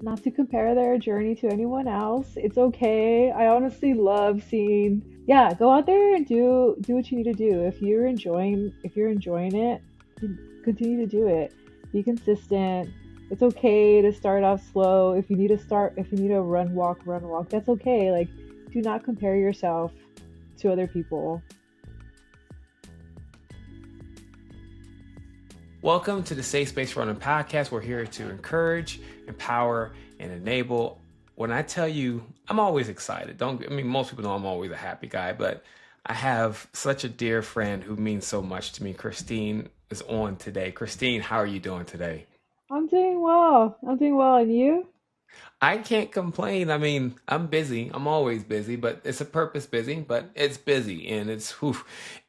not to compare their journey to anyone else. It's okay. I honestly love seeing, yeah, go out there and do what you need to do. If you're enjoying it, continue to do it. Be consistent. It's okay to start off slow. If you need to run walk, that's okay. Like, do not compare yourself to other people. Welcome to the Safe Space Running Podcast. We're here to encourage, empower, and enable. When I tell you, I'm always excited. Don't I mean most people know I'm always a happy guy, but I have such a dear friend who means so much to me. Christine is on today. Christine, how are you doing today? I'm doing well. I'm doing well, and you? I can't complain. I mean, I'm busy. I'm always busy, but it's a purpose busy, but it's busy and it's whew,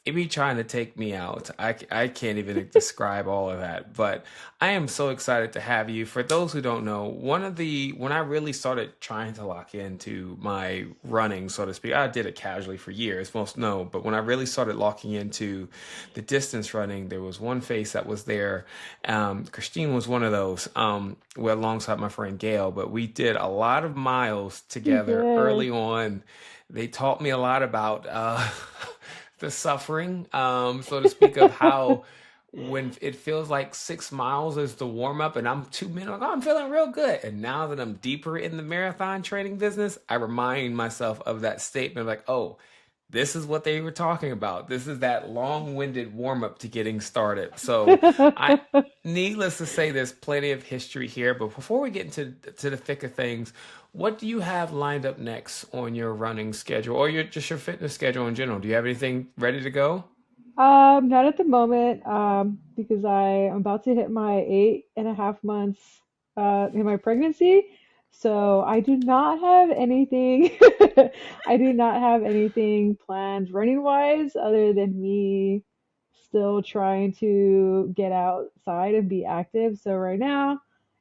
it be trying to take me out. I can't even describe all of that, but I am so excited to have you. For those who don't know, when I really started trying to lock into my running, so to speak, I did it casually for years, most know, but when I really started locking into the distance running, there was one face that was there. Christine was one of those, alongside my friend Gail, but we did a lot of miles We together did. early on. They taught me a lot about the suffering, so to speak, of how when it feels like 6 miles is the warm up and I'm 2 minutes, like, oh, I'm feeling real good. And now that I'm deeper in the marathon training business, I remind myself of that statement like, oh, this is what they were talking about. This is that long-winded warm-up to getting started. So I needless to say, there's plenty of history here. But before we get into the thick of things, what do you have lined up next on your running schedule or your fitness schedule in general? Do you have anything ready to go? Not at the moment, because I am about to hit my 8.5 months in my pregnancy. So I do not have anything I do not have anything planned running wise other than me still trying to get outside and be active. So right now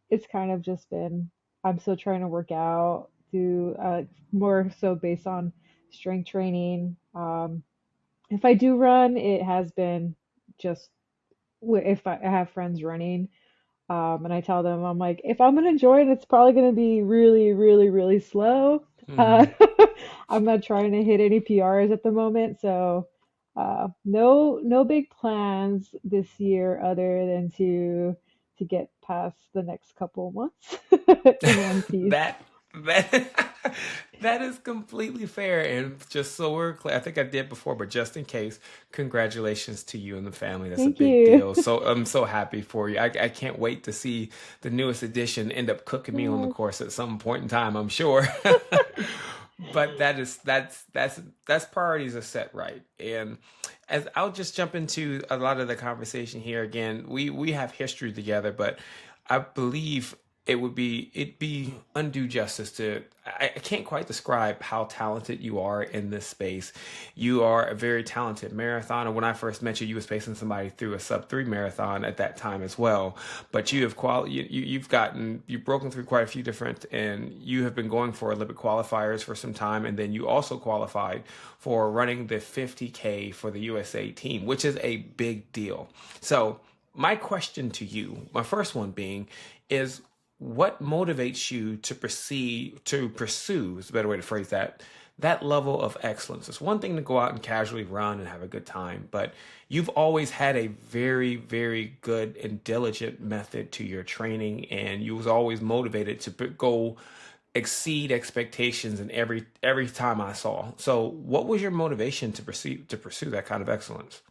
it's kind of just been I'm still trying to work out, do more so based on strength training. If I do run, it has been just if I have friends running, and I tell them, I'm like, if I'm gonna enjoy it, it's probably gonna be really, really, really slow. Uh, Hmm. I'm not trying to hit any PRs at the moment, so no big plans this year other than to get past the next couple months in one piece. that that that is completely fair. And just so we're clear, I think I did before, but just in case, congratulations to you and the family. That's a Thank big you. deal. So I'm so happy for you. I can't wait to see the newest edition end up cooking me on the Yes. course at some point in time, I'm sure. But that's priorities are set right. And as I'll just jump into a lot of the conversation here again, we have history together, but I believe it'd be undue justice to I can't quite describe how talented you are in this space. You are a very talented marathoner. When I first met you, you was facing somebody through a sub 3 marathon at that time as well. But you have you've broken through quite a few different, and you have been going for Olympic qualifiers for some time, and then you also qualified for running the 50K for the USA team, which is a big deal. So my question to you, my first one being, is what motivates you to pursue is a better way to phrase that level of excellence. It's one thing to go out and casually run and have a good time, but you've always had a very, very good and diligent method to your training, and you was always motivated to go exceed expectations in every time I saw. So what was your motivation to pursue that kind of excellence?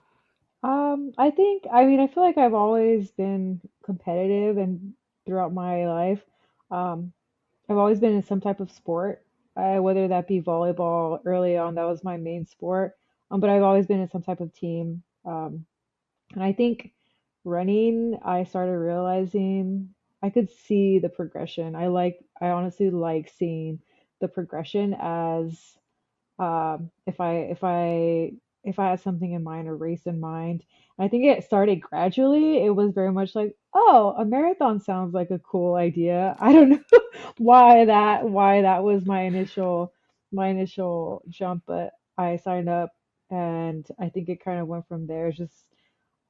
I mean, I feel like I've always been competitive and throughout my life. Um, I've always been in some type of sport, whether that be volleyball early on, that was my main sport. But I've always been in some type of team. And I think running, I started realizing I could see the progression. I honestly like seeing the progression as if I had something in mind, a race in mind. And I think it started gradually. It was very much like, oh, a marathon sounds like a cool idea. I don't know why that was my initial jump, but I signed up and I think it kind of went from there. It's just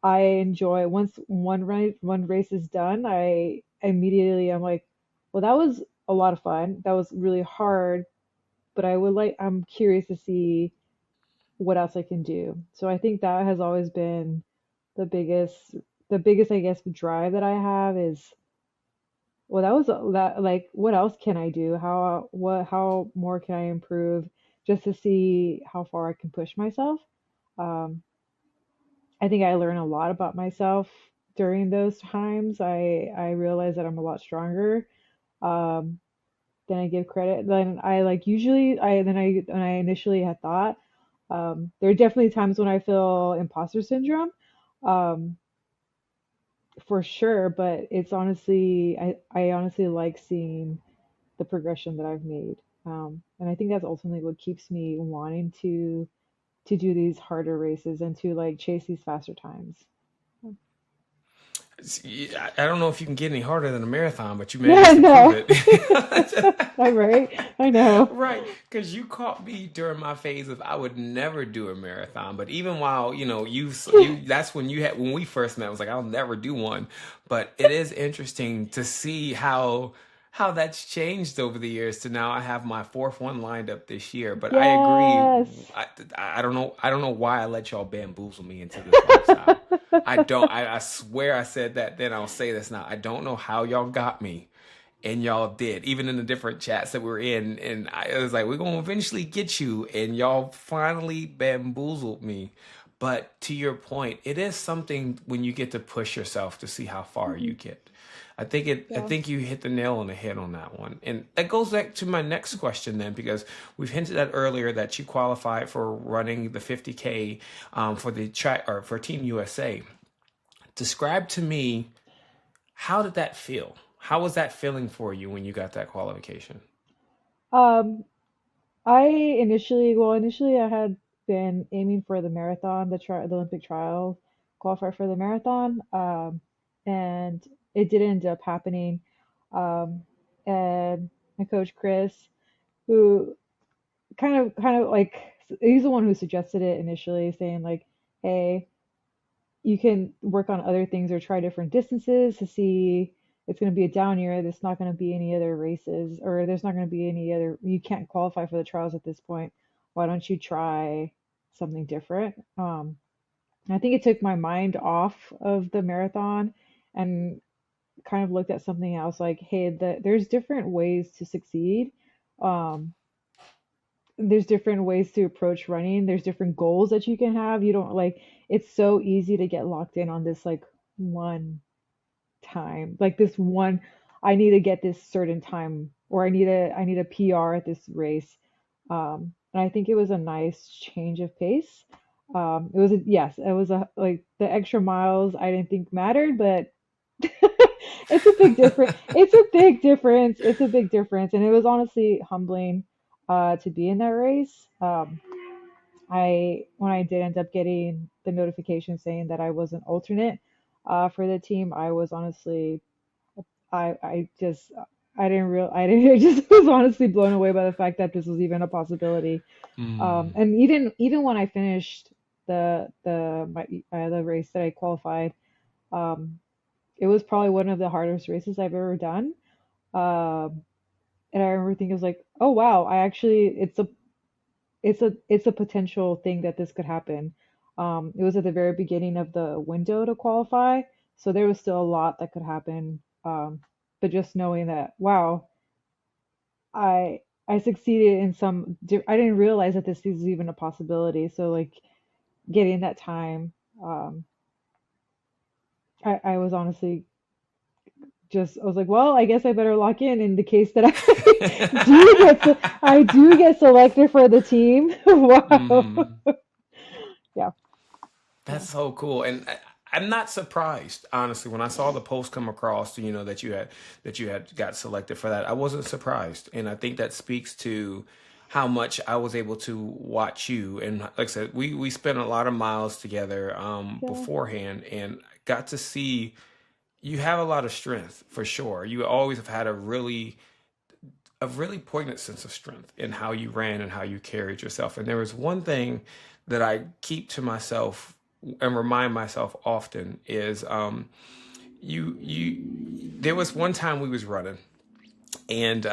I enjoy once one race is done, I immediately I'm like, well, that was a lot of fun. That was really hard, but I'm curious to see what else I can do. So I think that has always been the biggest, I guess, drive that I have is, well, that was that, like, what else can I do? How more can I improve just to see how far I can push myself? Um, I think I learned a lot about myself during those times. I realized that I'm a lot stronger um, than I give credit. Than I like usually I than I initially had thought. There are definitely times when I feel imposter syndrome, um, for sure. But it's honestly, I honestly like seeing the progression that I've made, and I think that's ultimately what keeps me wanting to do these harder races and to like chase these faster times. I don't know if you can get any harder than a marathon, but you Yeah, managed to prove no. it. I'm right. I know. Right, because you caught me during my phase of I would never do a marathon. But even while you that's when you had when we first met. I was like I'll never do one. But it is interesting to see how that's changed over the years to now I have my fourth one lined up this year. But I agree. Yes. I, I don't know why I let y'all bamboozle me into this lifestyle. I don't. I swear I said that then. I'll say this now. I don't know how y'all got me and y'all did, even in the different chats that we're in. And I was like, we're going to eventually get you. And y'all finally bamboozled me. But to your point, it is something when you get to push yourself to see how far Hmm. you get. I Yeah. think you hit the nail on the head on that one. And that goes back to my next question then, because we've hinted at earlier that you qualified for running the 50K for the track or for Team USA. Describe to me, how did that feel? How was that feeling for you when you got that qualification? Um, I initially I had been aiming for the marathon, the Olympic trial, qualify for the marathon, and it did end up happening. Um, and my coach Chris, who kind of like, he's the one who suggested it initially, saying like, hey, you can work on other things or try different distances to see. It's going to be a down year. There's not going to be any other races, or there's not going to be any other, you can't qualify for the trials at this point. Why don't you try something different? I think it took my mind off of the marathon and kind of looked at something else like, hey, there's different ways to succeed. Um, there's different ways to approach running. There's different goals that you can have. You don't like, it's so easy to get locked in on this like one time. Like this one, I need to get this certain time, or I need a PR at this race. And I think it was a nice change of pace. It was a, yes, it was a, like, the extra miles I didn't think mattered, but it's a big difference. It's a big difference. It's a big difference. And it was honestly humbling to be in that race. When I did end up getting the notification saying that I was an alternate for the team, I was honestly, I just, I didn't, I just was honestly blown away by the fact that this was even a possibility. Mm. And even when I finished the race that I qualified, um, it was probably one of the hardest races I've ever done. Um, and I remember thinking, I was like, oh wow, I actually, it's a potential thing that this could happen. It was at the very beginning of the window to qualify, so there was still a lot that could happen. But just knowing that, wow, I succeeded in I didn't realize that this is even a possibility. So like getting that time, um, I was honestly just, I was like, well, I guess I better lock in the case that I do get selected for the team. Wow. Mm. Yeah. That's Yeah. so cool, and I'm not surprised honestly when I saw the post come across. That you had got selected for that. I wasn't surprised, and I think that speaks to how much I was able to watch you. And like I said, we spent a lot of miles together Yeah. beforehand, and got to see you have a lot of strength for sure. You always have had a really poignant sense of strength in how you ran and how you carried yourself. And there was one thing that I keep to myself and remind myself often is you there was one time we was running and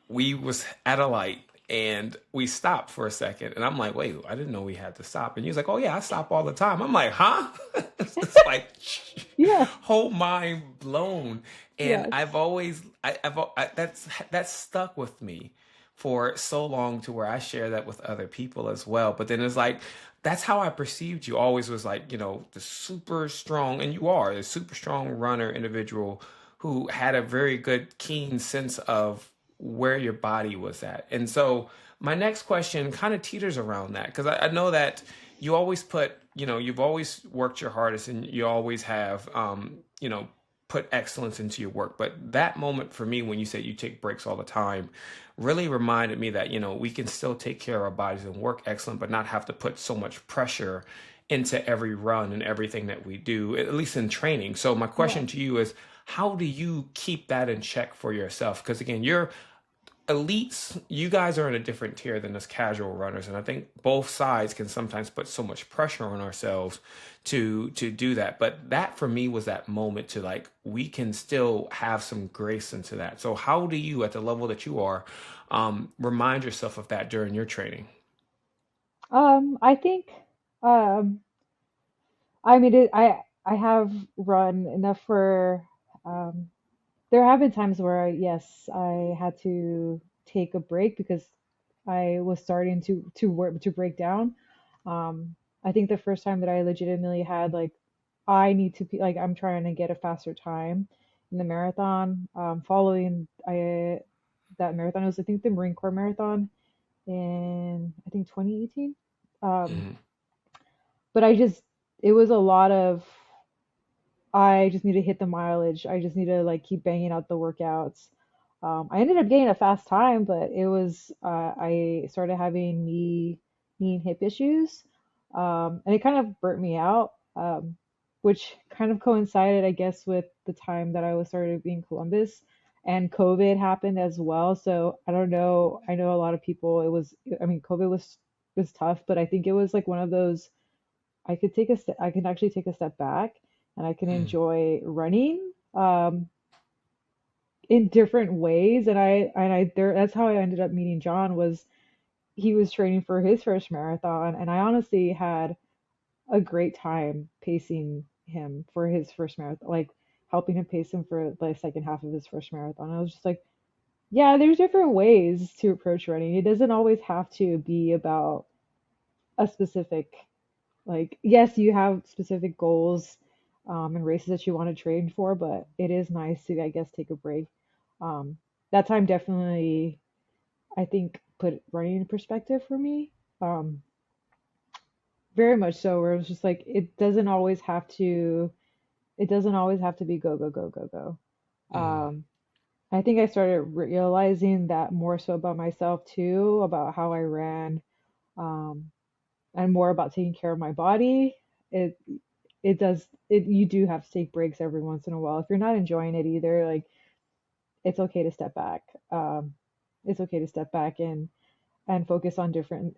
we was at a light and we stopped for a second and I'm like, wait, I didn't know we had to stop. And he was like, oh yeah, I stop all the time. I'm like, huh? It's like Yeah. whole mind blown. And Yes. I've always that's stuck with me for so long to where I share that with other people as well. But then it's like that's how I perceived you. Always was like, the super strong, and you are a super strong runner individual who had a very good, keen sense of where your body was at. And so my next question kind of teeters around that because I know that you always put, you've always worked your hardest and you always have, put excellence into your work. But that moment for me, when you said you take breaks all the time, really reminded me that, we can still take care of our bodies and work excellent, but not have to put so much pressure into every run and everything that we do, at least in training. So my question Yes. to you is, how do you keep that in check for yourself? Because again, you're elites, you guys are in a different tier than us casual runners, and I think both sides can sometimes put so much pressure on ourselves to do that. But that for me was that moment to like we can still have some grace into that. So how do you, at the level that you are, remind yourself of that during your training? I think, um, I mean, I have run enough for, um, there have been times where, yes, I had to take a break because I was starting to work to break down. I think the first time that I legitimately had like, I need to be like, I'm trying to get a faster time in the marathon. Following that marathon, it was I think the Marine Corps marathon in I think 2018. Um, Mhm. but I just it was a lot of I just need to hit the mileage. I just need to like keep banging out the workouts. I ended up getting a fast time, but it was I started having knee and hip issues, and it kind of burnt me out, which kind of coincided, I guess, with the time that I was started being Columbus, and COVID happened as well. So I don't know. I know a lot of people. It was I mean, COVID was tough, but I think it was like one of those I can actually take a step back and I can Mm. enjoy running in different ways. And I there that's how I ended up meeting John was he was training for his first marathon and I honestly had a great time pacing him for his first marathon, like helping him pace him for the second half of his first marathon. I was just like, yeah, there's different ways to approach running. It doesn't always have to be about a specific like, yes, you have specific goals and races that you want to train for, but it is nice to, I guess, take a break. Um, that time definitely, I think, put running in perspective for me. Um, very much so, where it was just like, it doesn't always have to be go, go, go, go, go. Mm. I think I started realizing that more so about myself too, about how I ran, um, and more about taking care of my body. It it does it you do have to take breaks every once in a while if you're not enjoying it either, like it's okay to step back. It's okay to step back and focus on different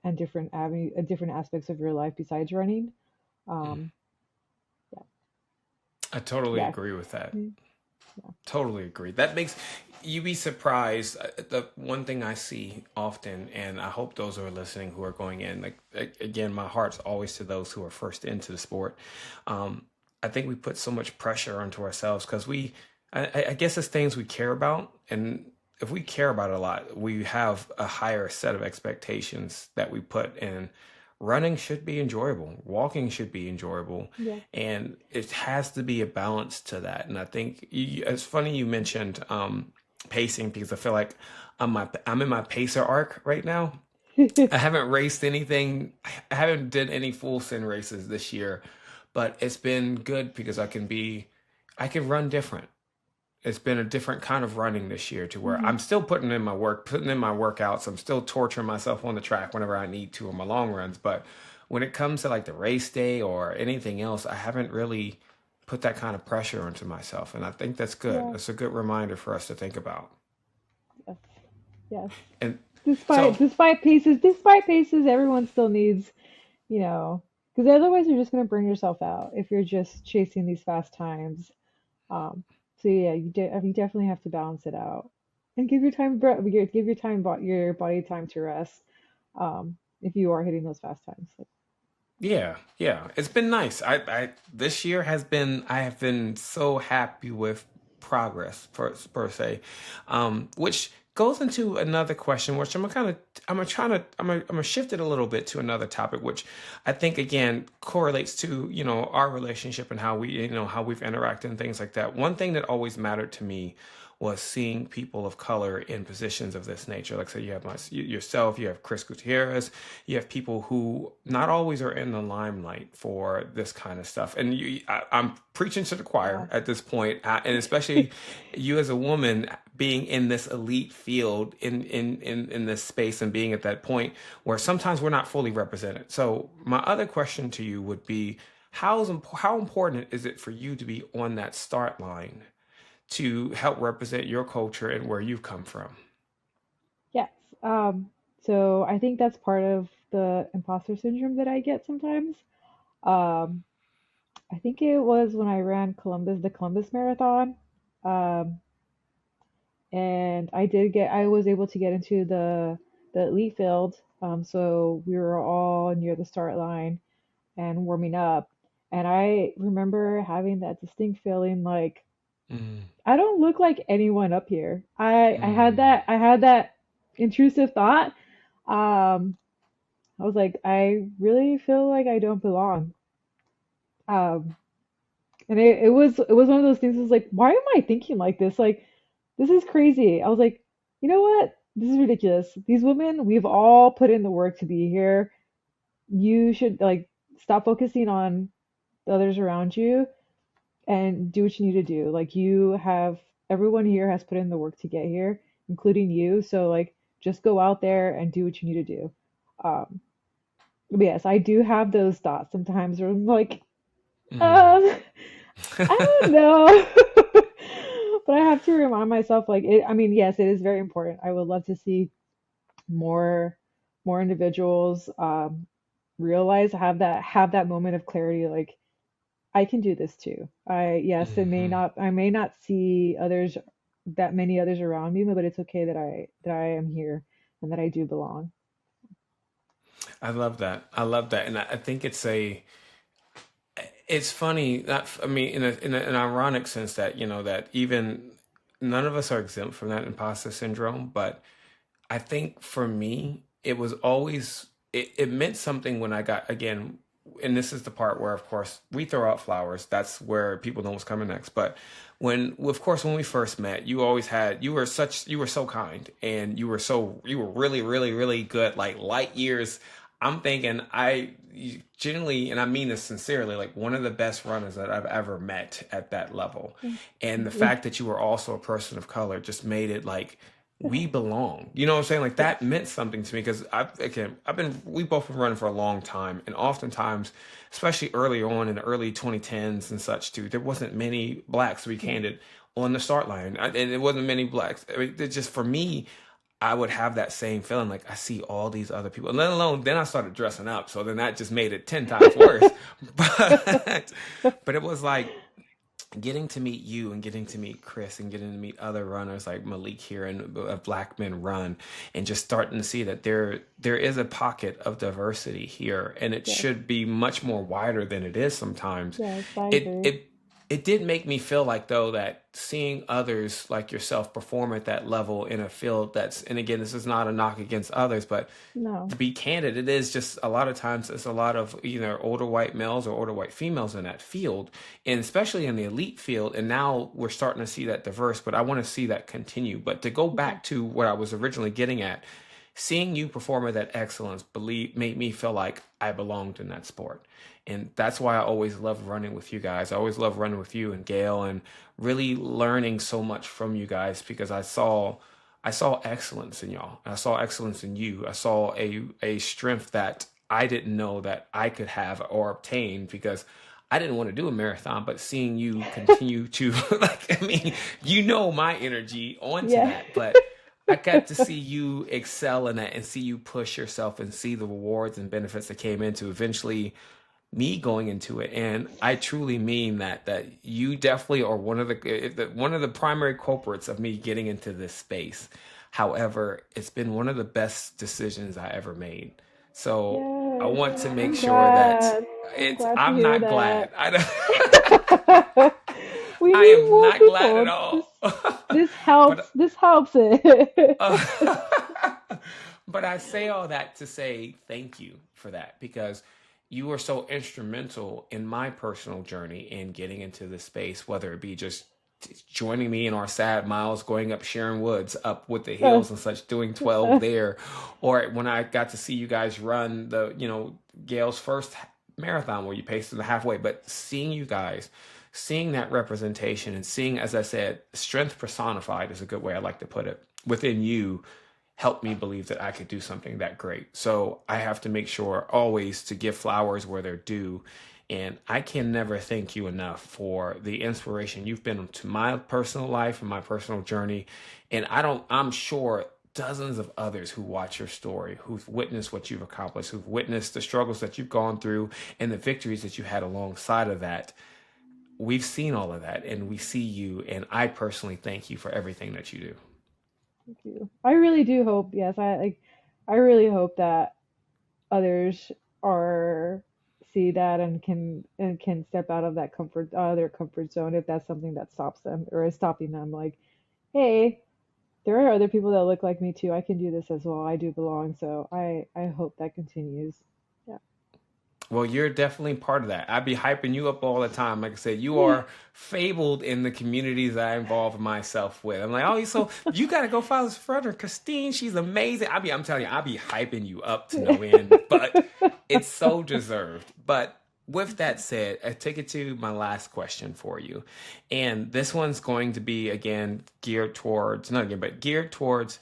avenue different aspects of your life besides running. Mm. um I totally yeah agree with that. yeah Totally agree. That makes you be surprised. The one thing I see often, and I hope those who are listening who are going in, like again, my heart's always to those who are first into the sport. Um, I think we put so much pressure onto ourselves because I guess it's things we care about, and if we care about it a lot, we have a higher set of expectations that we put in. Running should be enjoyable. Walking should be enjoyable, yeah and it has to be a balance to that. And I think it's funny you mentioned pacing because I feel like I'm in my pacer arc right now. I haven't raced anything. I haven't did any full send races this year, but it's been good because I can run different. It's been a different kind of running this year to where hmm I'm still putting in my work, putting in my workouts. I'm still torturing myself on the track whenever I need to on my long runs. But when it comes to like the race day or anything else, I haven't really put that kind of pressure onto myself. And I think that's good. yeah That's a good reminder for us to think about. yes yes And so, despite paces everyone still needs, because otherwise you're just going to burn yourself out if you're just chasing these fast times. um so yeah, you definitely have to balance it out. and give your time your body time to rest. If you are hitting those fast times, like, Yeah, yeah, it's been nice. This year has been, I have been so happy with progress per se, which goes into another question, which I'm gonna shift it a little bit to another topic, which I think again correlates to our relationship and how we how we've interacted and things like that. One thing that always mattered to me was seeing people of color in positions of this nature. Like, say, you have yourself, you have Chris Gutierrez, you have people who not always are in the limelight for this kind of stuff. And I'm preaching to the choir yeah, at this point, and especially you as a woman being in this elite field in this space and being at that point where sometimes we're not fully represented. So my other question to you would be, how important is it for you to be on that start line to help represent your culture and where you've come from? yes. So I think that's part of the imposter syndrome that I get sometimes. Um, I think it was when I ran the Columbus Marathon. Um, and I was able to get into the elite field. So we were all near the start line and warming up. And I remember having that distinct feeling like Mm, I don't look like anyone up here. mm, I had that intrusive thought. Um, I was like, I really feel like I don't belong. Um, and it was one of those things. It was like, why am I thinking like this? Like, this is crazy. I was like, you know what? This is ridiculous. These women, we've all put in the work to be here. You should like stop focusing on the others around you and do what you need to do. Like everyone here has put in the work to get here, including you. So like just go out there and do what you need to do. Um, but yes, I do have those thoughts sometimes where I'm like, mm. um, I don't know. But I have to remind myself like I mean, yes, it is very important. I would love to see more more individuals realize have that moment of clarity like I can do this too. Hmm. I may not see others that many others around me, but it's okay that I am here and that I do belong. I love that. I love that, and I think it's funny. Not, I mean, in an ironic sense that that even none of us are exempt from that imposter syndrome. But I think for me, it was always it meant something when I got again. And this is the part where, of course, we throw out flowers. That's where people know what's coming next. But of course, when we first met, you were so kind, and you were really, really, really good, like light years. I'm thinking you genuinely, and I mean this sincerely, like one of the best runners that I've ever met at that level. Thank And the you. fact that you were also a person of color just made it like we belong. You know what I'm saying? Like Yes. that meant something to me because we both been running for a long time, and oftentimes, especially early on in the early 2010s and such too, there wasn't many blacks, to be Yeah. candid, on the start line, and it wasn't many blacks. I mean, just for me, I would have that same feeling like I see all these other people, and let alone then I started dressing up, so then that just made it 10 times worse. But it was like getting to meet you and getting to meet Chris and getting to meet other runners like Malik here and Black Men Run, and just starting to see that there is a pocket of diversity here, and it Yes. should be much more wider than it is sometimes. Yes, I it agree. it it did make me feel like though that seeing others like yourself perform at that level in a field that's, and again, this is not a knock against others, but No. to be candid, it is just a lot of times it's a lot of either older white males or older white females in that field, and especially in the elite field. And now we're starting to see that diverse, but I want to see that continue. But to go Yeah. back to what I was originally getting at, seeing you perform at that excellence believe made me feel like I belonged in that sport. And that's why I always love running with you guys. I always love running with you and Gail, and really learning so much from you guys because I saw excellence in y'all. I saw excellence in you. I saw a strength that I didn't know that I could have or obtain because I didn't want to do a marathon, but seeing you continue to like, I mean, my energy onto Yeah. that, but I got to see you excel in that and see you push yourself and see the rewards and benefits that came into eventually me going into it. And I truly mean that you definitely are one of the primary culprits of me getting into this space. However, it's been one of the best decisions I ever made. So I Yes, want to make I'm sure that glad. I'm it's, glad to I'm hear not that. glad. I don't, We I need am more not glad at people. all. This helps. But This helps it. uh, but I say all that to say thank you for that, because you were so instrumental in my personal journey in getting into this space, whether it be just joining me in our sad miles going up Sharon Woods up with the hills and such, doing 12 there, or when I got to see you guys run Gail's first marathon where you paced to the halfway. But seeing you guys, seeing that representation, and seeing, as I said, strength personified is a good way I like to put it, within you, helped me believe that I could do something that great. So I have to make sure always to give flowers where they're due. And I can never thank you enough for the inspiration you've been to my personal life and my personal journey. And I'm sure dozens of others who watch your story, who've witnessed what you've accomplished, who've witnessed the struggles that you've gone through and the victories that you had alongside of that. We've seen all of that and we see you. And I personally thank you for everything that you do. Thank you. I really do hope, yes, I really hope that others are see that and can step out of that their comfort zone if that's something that stops them or is stopping them. Like, hey, there are other people that look like me too. I can do this as well. I do belong. So I hope that continues. Yeah. Well, you're definitely part of that. I'd be hyping you up all the time. Like I said, you Yeah. are fabled in the communities that I involve myself with. I'm like, oh, so you got to go follow this friend or Christine. She's amazing. I'm telling you, I'll be hyping you up to no end, but it's so deserved. But with that said, I take it to my last question for you. And this one's going to be, again, geared towards, not again, but geared towards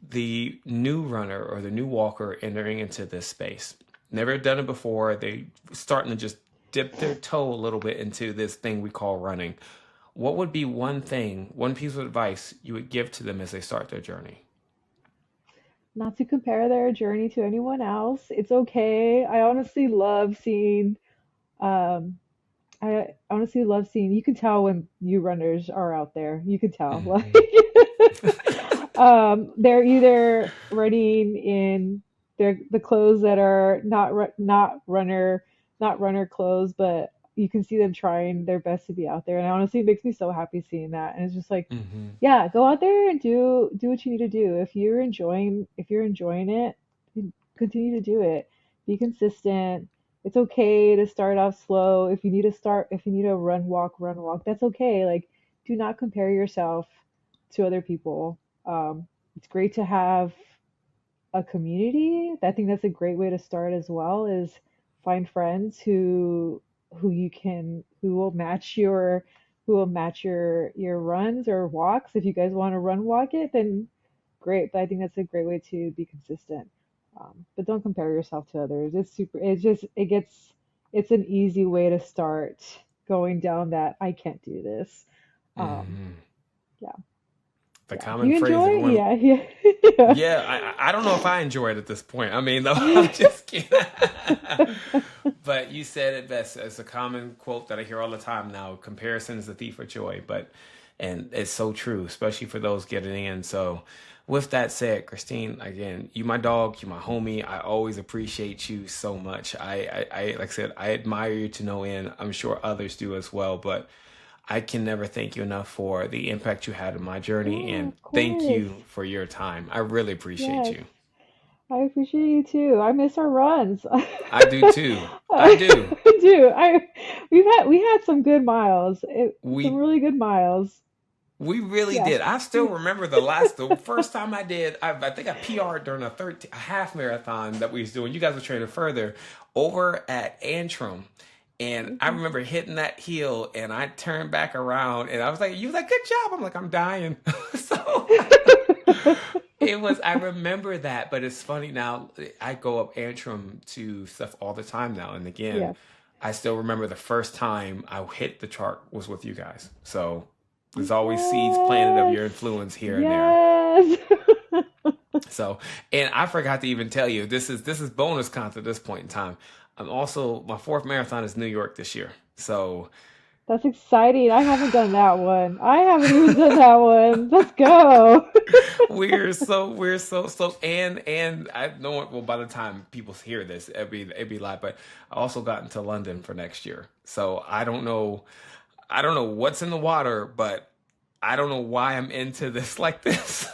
the new runner or the new walker entering into this space. Never done it before. They starting to just dip their toe a little bit into this thing we call running. What would be one thing, one piece of advice you would give to them as they start their journey? Not to compare their journey to anyone else. It's okay. Um, I honestly love seeing, you can tell when new runners are out there. You can tell. Like, Mhm. they're either running in the clothes that are not runner clothes, but you can see them trying their best to be out there. And honestly, it makes me so happy seeing that. And it's just like, Mhm. yeah, go out there and do what you need to do. If you're enjoying it, continue to do it. Be consistent. It's okay to start off slow. If you need to run walk, that's okay. Like, do not compare yourself to other people. It's great to have a community. I think that's a great way to start as well, is find friends who will match your runs or walks. If you guys want to run walk it, then great. But I think that's a great way to be consistent. But don't compare yourself to others. It's an easy way to start going down that I can't do this. Um, Mhm. yeah, The yeah. Do common you phrase enjoy? everyone. Yeah, yeah, Yeah, I don't know if I enjoy it at this point. I mean, though, I'm just kidding. But you said it best. It's a common quote that I hear all the time now. Comparison is the thief of joy. And it's so true, especially for those getting in. So, with that said, Christine, again, you my dog, you my homie. I always appreciate you so much. Like I said, I admire you to no end. I'm sure others do as well. But I can never thank you enough for the impact you had in my journey, yeah. and Of thank course. you for your time. I really appreciate Yes. you. I appreciate you too. I miss our runs. I do too. I do. I do. We had some good miles. Some We really good miles. we really Yeah. did. I still remember the first time I did. I think I PR'd during a half marathon that we was doing. You guys were training further over at Antrim. And I Mhm. remember hitting that hill and I turned back around and I was like, you was like, good job. I'm like, I'm dying. So it was, I remember that, but it's funny now. I go up Antrim to stuff all the time now. And again, Yeah. I still remember the first time I hit the chart was with you guys. So there's always seeds planted of Yes. your influence here and there. Yes. So, and I forgot to even tell you, this is bonus content at this point in time. I'm also my fourth marathon is New York this year. So That's exciting. I haven't done that one. I haven't even done that one. Let's go. we're so and I know it, well by the time people hear this it'd be live, but I also got into London for next year. So I don't know what's in the water, but I don't know why I'm into this like this.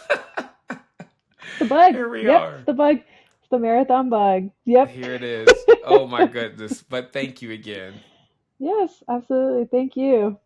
It's the bug. Here we Yep, it's are. the bug. It's the marathon bug. Yep. Here it is. Oh my goodness. But thank you again. Yes, absolutely. Thank you.